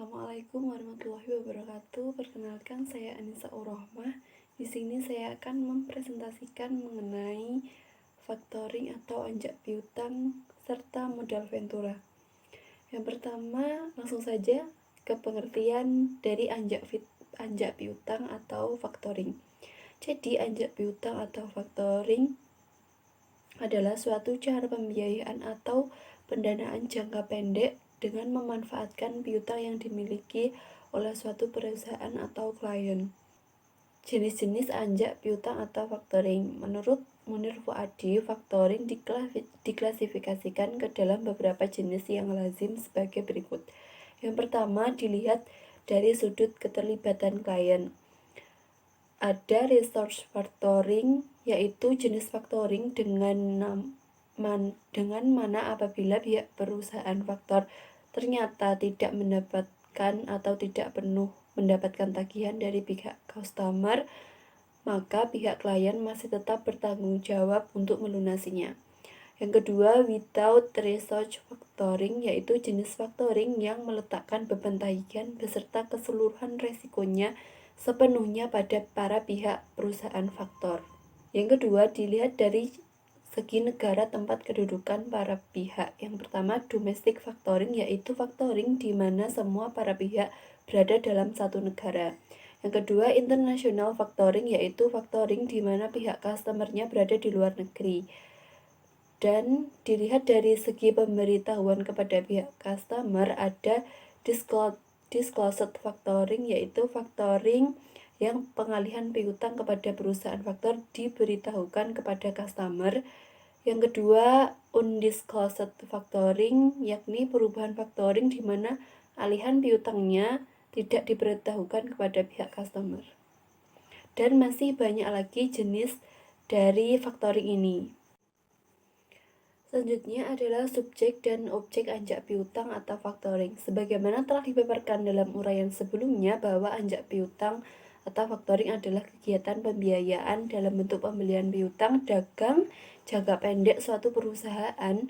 Assalamualaikum warahmatullahi wabarakatuh. Perkenalkan, saya Anissa Urrohmah. Di sini saya akan mempresentasikan mengenai factoring atau anjak piutang serta modal ventura. Yang pertama, langsung saja ke pengertian dari anjak piutang atau factoring. Jadi, anjak piutang atau factoring adalah suatu cara pembiayaan atau pendanaan jangka pendek dengan memanfaatkan piutang yang dimiliki oleh suatu perusahaan atau klien. Jenis-jenis anjak piutang atau factoring. Menurut Munir Fuadi, factoring diklasifikasikan ke dalam beberapa jenis yang lazim sebagai berikut. Yang pertama, dilihat dari sudut keterlibatan klien. Ada resource factoring, yaitu jenis factoring dengan mana apabila pihak perusahaan faktor ternyata tidak mendapatkan atau tidak penuh mendapatkan tagihan dari pihak customer, maka pihak klien masih tetap bertanggung jawab untuk melunasinya. Yang kedua, without resource factoring, yaitu jenis factoring yang meletakkan beban tagihan beserta keseluruhan resikonya sepenuhnya pada para pihak perusahaan faktor. Yang kedua, dilihat dari segi negara tempat kedudukan para pihak. Yang pertama, domestic factoring, yaitu factoring di mana semua para pihak berada dalam satu negara. Yang kedua, international factoring, yaitu factoring di mana pihak customernya berada di luar negeri. Dan dilihat dari segi pemberitahuan kepada pihak customer, ada disclosed factoring, yaitu factoring yang pengalihan piutang kepada perusahaan faktor diberitahukan kepada customer. Yang kedua, undisclosed factoring, yakni perubahan factoring di mana alihan piutangnya tidak diberitahukan kepada pihak customer. Dan masih banyak lagi jenis dari factoring ini. Selanjutnya adalah subjek dan objek anjak piutang atau factoring. Sebagaimana telah dipaparkan dalam uraian sebelumnya bahwa anjak piutang atau factoring adalah kegiatan pembiayaan dalam bentuk pembelian piutang dagang jangka pendek suatu perusahaan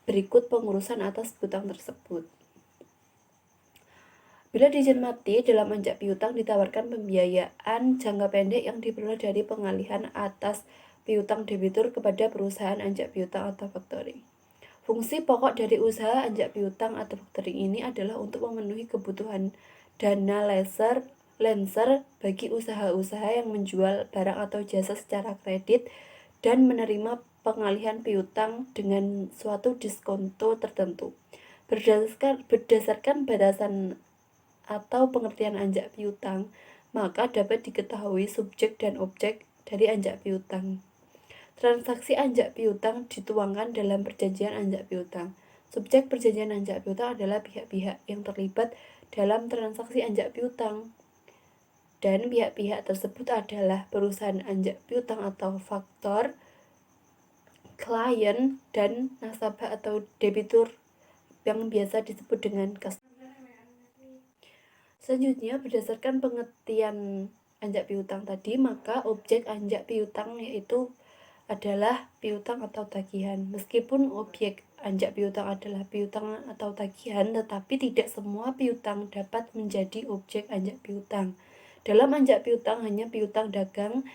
berikut pengurusan atas piutang tersebut. Bila dicermati, dalam anjak piutang ditawarkan pembiayaan jangka pendek yang diperoleh dari pengalihan atas piutang debitur kepada perusahaan anjak piutang atau factoring. Fungsi pokok dari usaha anjak piutang atau factoring ini adalah untuk memenuhi kebutuhan dana lenser bagi usaha-usaha yang menjual barang atau jasa secara kredit dan menerima pengalihan piutang dengan suatu diskonto tertentu. Berdasarkan batasan atau pengertian anjak piutang, maka dapat diketahui subjek dan objek dari anjak piutang. Transaksi anjak piutang dituangkan dalam perjanjian anjak piutang. Subjek perjanjian anjak piutang adalah pihak-pihak yang terlibat dalam transaksi anjak piutang. Dan pihak-pihak tersebut adalah perusahaan anjak piutang atau faktor, klien, dan nasabah atau debitur yang biasa disebut dengan customer. Selanjutnya, berdasarkan pengertian anjak piutang tadi, maka objek anjak piutang yaitu adalah piutang atau tagihan. Meskipun objek anjak piutang adalah piutang atau tagihan, tetapi tidak semua piutang dapat menjadi objek anjak piutang. Dalam anjak piutang hanya piutang dagang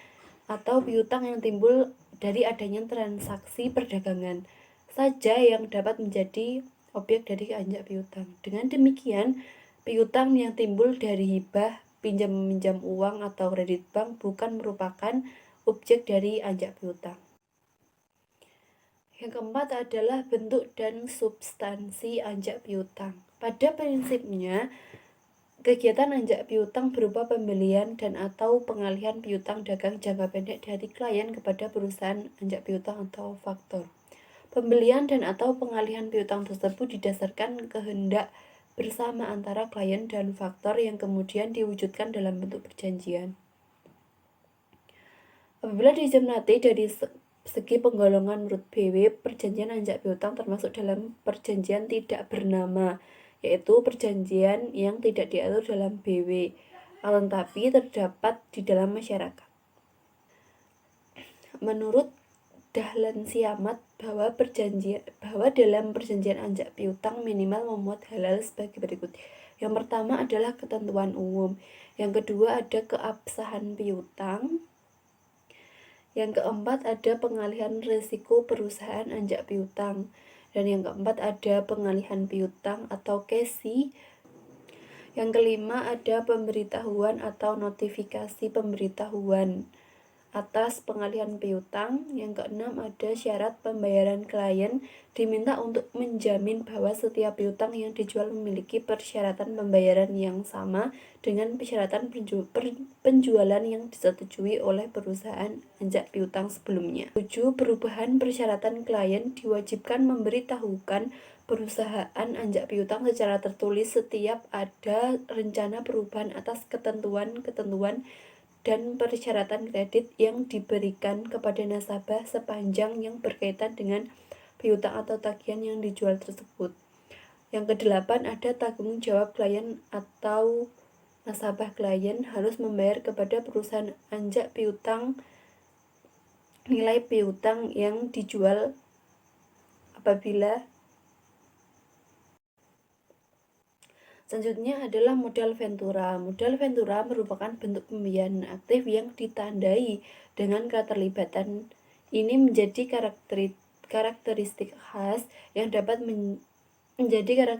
atau piutang yang timbul dari adanya transaksi perdagangan saja yang dapat menjadi objek dari anjak piutang. Dengan demikian, piutang yang timbul dari hibah, pinjam-meminjam uang atau kredit bank bukan merupakan objek dari anjak piutang. Yang keempat adalah bentuk dan substansi anjak piutang. Pada prinsipnya, kegiatan anjak piutang berupa pembelian dan atau pengalihan piutang dagang jangka pendek dari klien kepada perusahaan anjak piutang atau faktor. Pembelian dan atau pengalihan piutang tersebut didasarkan kehendak bersama antara klien dan faktor yang kemudian diwujudkan dalam bentuk perjanjian. Apabila dicermati dari segi penggolongan menurut BW, perjanjian anjak piutang termasuk dalam perjanjian tidak bernama, yaitu perjanjian yang tidak diatur dalam BW, tetapi terdapat di dalam masyarakat. Menurut Dahlan Siamat bahwa dalam perjanjian anjak piutang minimal memuat hal-hal sebagai berikut. Yang pertama adalah ketentuan umum, yang kedua ada keabsahan piutang, yang keempat ada pengalihan risiko perusahaan anjak piutang, dan yang keempat ada pengalihan piutang atau KESI. Yang kelima ada pemberitahuan atau notifikasi pemberitahuan atas pengalihan piutang. Yang keenam ada syarat pembayaran. Klien diminta untuk menjamin bahwa setiap piutang yang dijual memiliki persyaratan pembayaran yang sama dengan persyaratan penjualan yang disetujui oleh perusahaan anjak piutang sebelumnya. 7. Perubahan persyaratan. Klien diwajibkan memberitahukan perusahaan anjak piutang secara tertulis setiap ada rencana perubahan atas ketentuan-ketentuan dan persyaratan kredit yang diberikan kepada nasabah sepanjang yang berkaitan dengan piutang atau tagihan yang dijual tersebut. Yang kedelapan ada tanggung jawab. Klien atau nasabah klien harus membayar kepada perusahaan anjak piutang nilai piutang yang dijual apabila. Selanjutnya adalah modal ventura. Modal ventura merupakan bentuk pembiayaan aktif yang ditandai dengan keterlibatan. Ini menjadi karakteristik khas yang dapat menjadi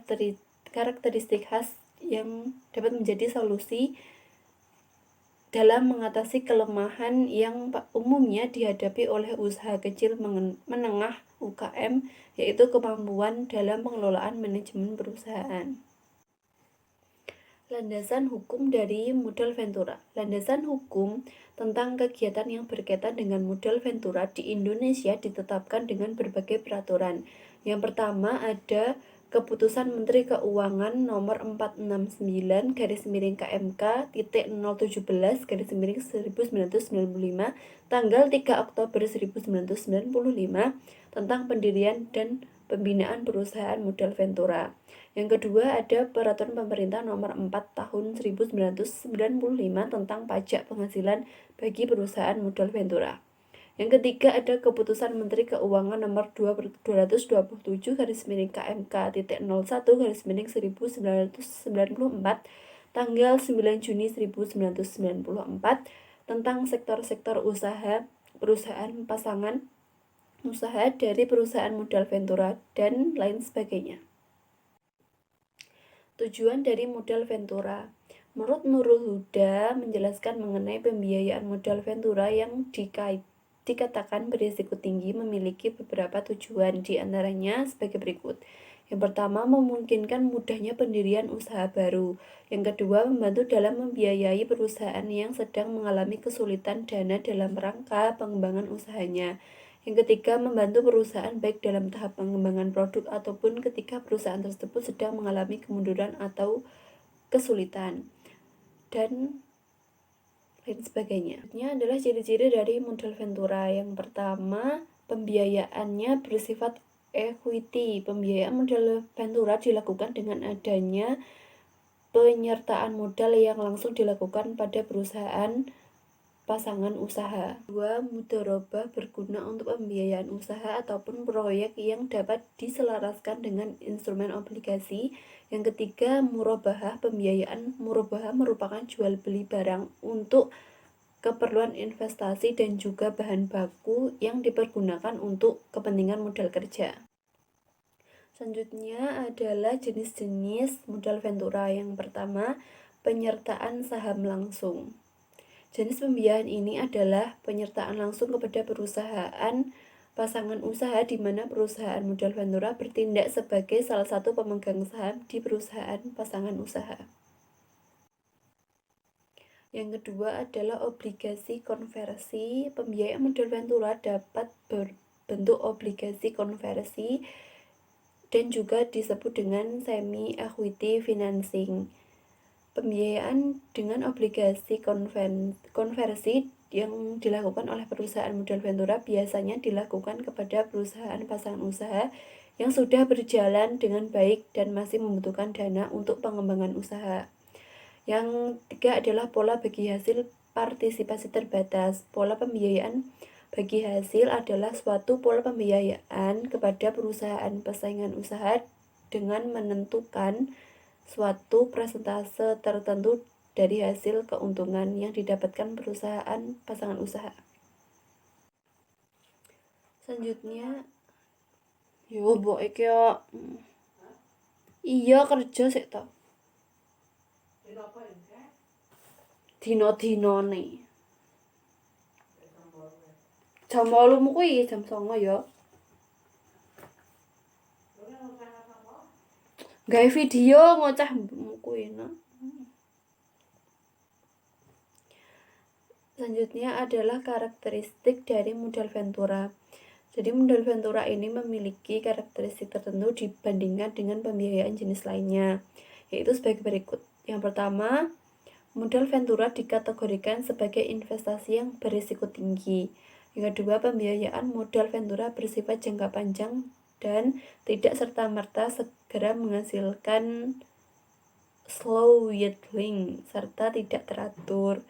karakteristik khas yang dapat menjadi solusi dalam mengatasi kelemahan yang umumnya dihadapi oleh usaha kecil menengah UKM, yaitu kemampuan dalam pengelolaan manajemen perusahaan. Landasan hukum dari modal ventura. Landasan hukum tentang kegiatan yang berkaitan dengan modal ventura di Indonesia ditetapkan dengan berbagai peraturan. Yang pertama ada Keputusan Menteri Keuangan nomor 469-KMK-017-1995 tanggal 3 Oktober 1995 tentang pendirian dan pembinaan perusahaan modal ventura. Yang kedua ada Peraturan Pemerintah Nomor 4 Tahun 1995 tentang pajak penghasilan bagi perusahaan modal ventura. Yang ketiga ada Keputusan Menteri Keuangan Nomor 227/KMK.01/1994 tanggal 9 Juni 1994 tentang sektor-sektor usaha, perusahaan pasangan usaha dari perusahaan modal ventura dan lain sebagainya. Tujuan dari modal ventura. Menurut Nurul Huda menjelaskan mengenai pembiayaan modal ventura yang dikatakan berisiko tinggi memiliki beberapa tujuan, di antaranya sebagai berikut. Yang pertama, memungkinkan mudahnya pendirian usaha baru. Yang kedua, membantu dalam membiayai perusahaan yang sedang mengalami kesulitan dana dalam rangka pengembangan usahanya. Yang ketiga, membantu perusahaan baik dalam tahap pengembangan produk ataupun ketika perusahaan tersebut sedang mengalami kemunduran atau kesulitan, dan lain sebagainya. Ini adalah ciri-ciri dari modal ventura. Yang pertama, pembiayaannya bersifat equity. Pembiayaan modal ventura dilakukan dengan adanya penyertaan modal yang langsung dilakukan pada perusahaan pasangan usaha. 2. Mudharabah berguna untuk pembiayaan usaha ataupun proyek yang dapat diselaraskan dengan instrumen obligasi. Yang ketiga, murabahah. Pembiayaan murabahah merupakan jual beli barang untuk keperluan investasi dan juga bahan baku yang dipergunakan untuk kepentingan modal kerja. Selanjutnya adalah jenis-jenis modal ventura. Yang pertama, penyertaan saham langsung. Jenis pembiayaan ini adalah penyertaan langsung kepada perusahaan pasangan usaha di mana perusahaan modal ventura bertindak sebagai salah satu pemegang saham di perusahaan pasangan usaha. Yang kedua adalah obligasi konversi. Pembiayaan modal ventura dapat berbentuk obligasi konversi dan juga disebut dengan semi-equity financing. Pembiayaan dengan obligasi konversi yang dilakukan oleh perusahaan modal ventura biasanya dilakukan kepada perusahaan pasangan usaha yang sudah berjalan dengan baik dan masih membutuhkan dana untuk pengembangan usaha. Yang ketiga adalah pola bagi hasil partisipasi terbatas. Pola pembiayaan bagi hasil adalah suatu pola pembiayaan kepada perusahaan persaingan usaha dengan menentukan suatu persentase tertentu dari hasil keuntungan yang didapatkan perusahaan pasangan usaha. Selanjutnya, yo mbok iki yo. Iya kerja sik to. Dino-dinone. Jam 8 kuwi jam 09 ya. Gawe video ngocah kuwi nah. Selanjutnya adalah karakteristik dari modal Ventura. Jadi modal Ventura ini memiliki karakteristik tertentu dibandingkan dengan pembiayaan jenis lainnya, yaitu sebagai berikut. Yang pertama, modal Ventura dikategorikan sebagai investasi yang berisiko tinggi. Yang kedua, pembiayaan modal Ventura bersifat jangka panjang dan tidak serta-merta segera menghasilkan slow yielding serta tidak teratur.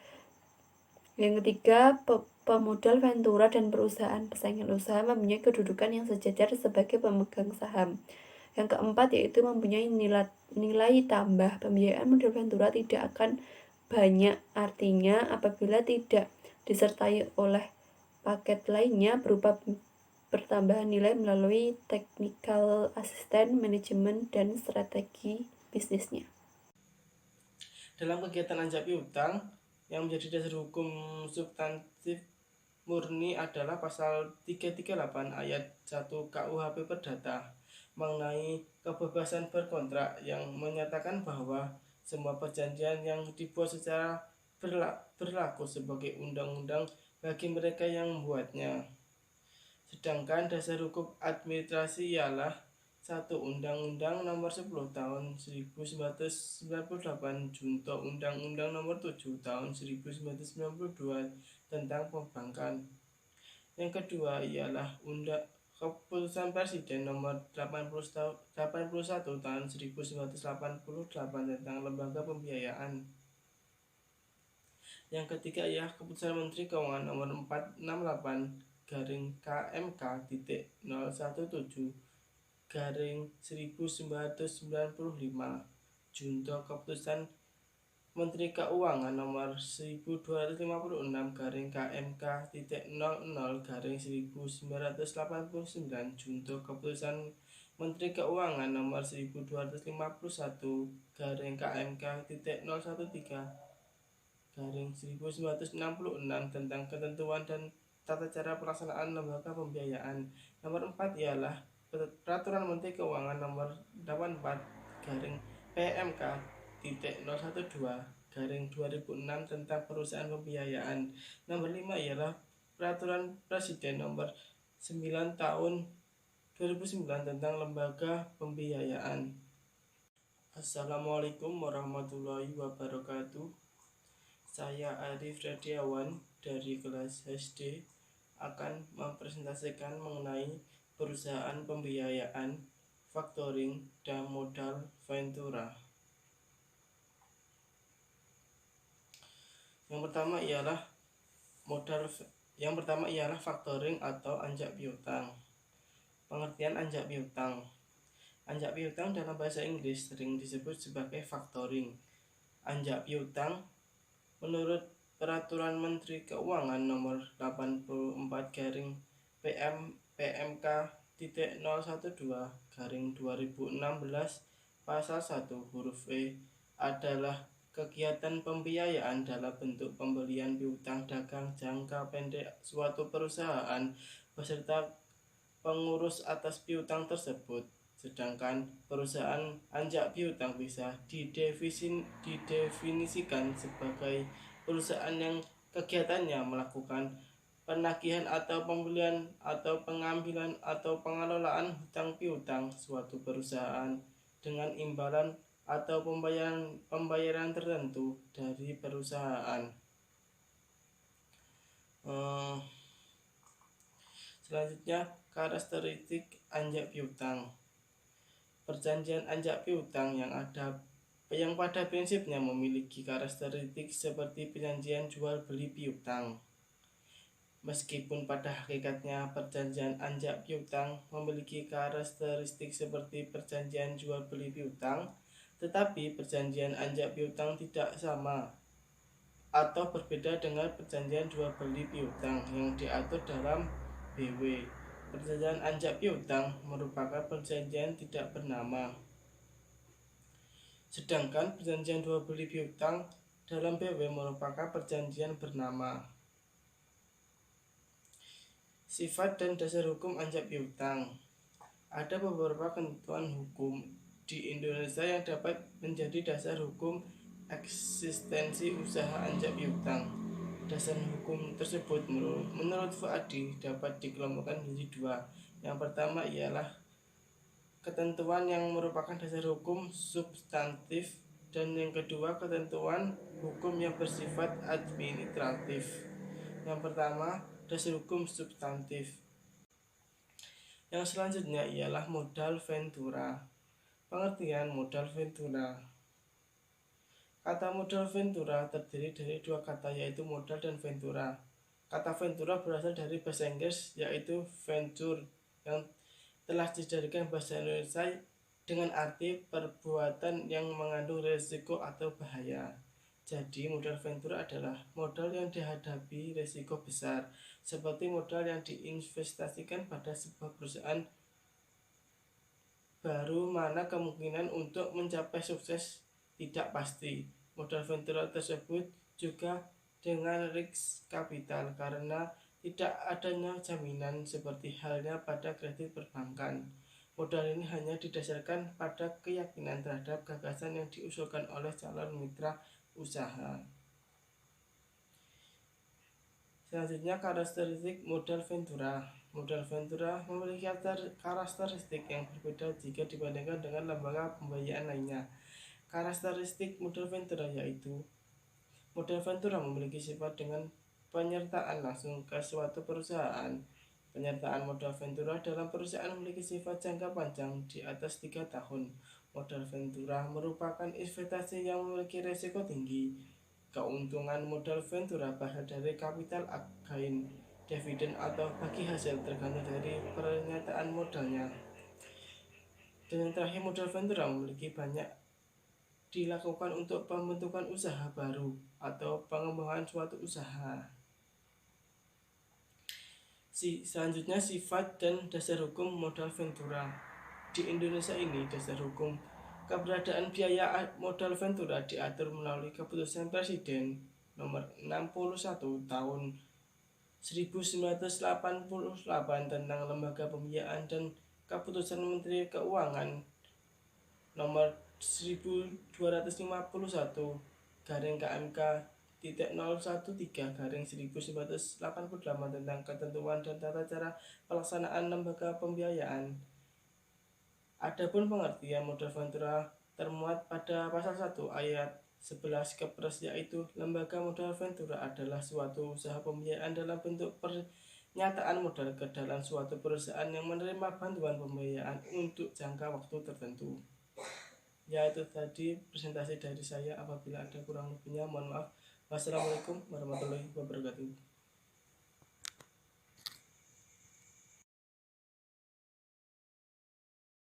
Yang ketiga, pemodal Ventura dan perusahaan persaingan usaha mempunyai kedudukan yang sejajar sebagai pemegang saham. Yang keempat yaitu mempunyai nilai tambah. Pembiayaan modal Ventura tidak akan banyak, artinya apabila tidak disertai oleh paket lainnya berupa pertambahan nilai melalui technical assistant, manajemen, dan strategi bisnisnya. Dalam kegiatan anjak piutang, yang menjadi dasar hukum substantif murni adalah pasal 338 ayat 1 KUHP Perdata mengenai kebebasan berkontrak yang menyatakan bahwa semua perjanjian yang dibuat secara berlaku sebagai undang-undang bagi mereka yang membuatnya. Sedangkan dasar hukum administrasi ialah 1. Undang-Undang Nomor 10 Tahun 1998 junto Undang-Undang Nomor 7 Tahun 1992 tentang perbankan. Yang kedua ialah Keputusan Presiden Nomor 81 Tahun 1988 tentang lembaga pembiayaan. Yang ketiga ialah Keputusan Menteri Keuangan Nomor 468-KMK-017/1995 junto Keputusan Menteri Keuangan Nomor 1256-KMK-00/1989 junto Keputusan Menteri Keuangan Nomor 1251-KMK-013/1966 tentang ketentuan dan tata cara pelaksanaan lembaga pembiayaan. Nomor 4 ialah Peraturan Menteri Keuangan Nomor 84/PMK-012/2006 tentang perusahaan pembiayaan. Nomor 5 ialah Peraturan Presiden Nomor 9 Tahun 2009 tentang lembaga pembiayaan. Assalamualaikum warahmatullahi wabarakatuh. Saya Arif Radiawan dari kelas SD akan mempresentasikan mengenai perusahaan pembiayaan, faktoring, dan modal Ventura. Yang pertama ialah faktoring atau anjak piutang. Pengertian anjak piutang. Anjak piutang dalam bahasa Inggris sering disebut sebagai faktoring. Anjak piutang menurut Peraturan Menteri Keuangan Nomor 84/PMK-012/2016 Pasal 1 huruf E adalah kegiatan pembiayaan dalam bentuk pembelian piutang dagang jangka pendek suatu perusahaan beserta pengurus atas piutang tersebut. Sedangkan perusahaan anjak piutang bisa didefinisikan sebagai perusahaan yang kegiatannya melakukan penagihan atau pembelian atau pengambilan atau pengelolaan hutang piutang suatu perusahaan dengan imbalan atau pembayaran tertentu dari perusahaan. Selanjutnya, karakteristik anjak piutang. Perjanjian anjak piutang yang pada prinsipnya memiliki karakteristik seperti perjanjian jual beli piutang. Meskipun pada hakikatnya perjanjian anjak piutang memiliki karakteristik seperti perjanjian jual beli piutang, Tetapi perjanjian anjak piutang tidak sama atau berbeda dengan perjanjian jual beli piutang yang diatur dalam BW. Perjanjian anjak piutang merupakan perjanjian tidak bernama, sedangkan perjanjian jual beli piutang dalam BW merupakan perjanjian bernama. Sifat dan dasar hukum anjak piutang. Ada beberapa ketentuan hukum di Indonesia yang dapat menjadi dasar hukum eksistensi usaha anjak piutang. Dasar hukum tersebut menurut Fuadi dapat dikelompokkan menjadi dua. Yang pertama ialah ketentuan yang merupakan dasar hukum substantif, dan yang kedua ketentuan hukum yang bersifat administratif. Yang pertama, dasar hukum substantif. Yang selanjutnya ialah modal ventura. Pengertian modal ventura. Kata modal ventura terdiri dari dua kata, yaitu modal dan ventura. Kata ventura berasal dari bahasa Inggris, yaitu venture, yang telah dijadikan bahasa Indonesia dengan arti perbuatan yang mengandung risiko atau bahaya. Jadi modal ventura adalah modal yang dihadapi risiko besar, seperti modal yang diinvestasikan pada sebuah perusahaan baru mana kemungkinan untuk mencapai sukses tidak pasti. Modal ventura tersebut juga dengan risk kapital karena tidak adanya jaminan seperti halnya pada kredit perbankan. Modal ini hanya didasarkan pada keyakinan terhadap gagasan yang diusulkan oleh calon mitra usaha. Selanjutnya, karakteristik modal ventura. Modal ventura memiliki karakteristik yang berbeda jika dibandingkan dengan lembaga pembiayaan lainnya. Karakteristik modal ventura yaitu modal ventura memiliki sifat dengan penyertaan langsung ke suatu perusahaan. Penyertaan modal ventura dalam perusahaan memiliki sifat jangka panjang di atas 3 tahun. Modal ventura merupakan investasi yang memiliki risiko tinggi. Keuntungan modal ventura berasal dari capital gain, dividen atau bagi hasil, tergantung dari pernyataan modalnya. Dan yang terakhir, modal ventura memiliki banyak dilakukan untuk pembentukan usaha baru atau pengembangan suatu usaha. Selanjutnya, sifat dan dasar hukum modal ventura. Di Indonesia ini, dasar hukum keberadaan biaya modal ventura diatur melalui Keputusan Presiden Nomor 61 Tahun 1988 tentang Lembaga Pembiayaan dan Keputusan Menteri Keuangan Nomor 1251 KMK 013/1988 tentang ketentuan dan tata cara pelaksanaan lembaga pembiayaan. Adapun pengertian modal ventura termuat pada pasal 1 ayat 11 Kepres, yaitu lembaga modal ventura adalah suatu usaha pembiayaan dalam bentuk pernyataan modal ke dalam suatu perusahaan yang menerima bantuan pembiayaan untuk jangka waktu tertentu. Ya, itu tadi presentasi dari saya. Apabila ada kurang lebihnya mohon maaf. Wassalamualaikum warahmatullahi wabarakatuh.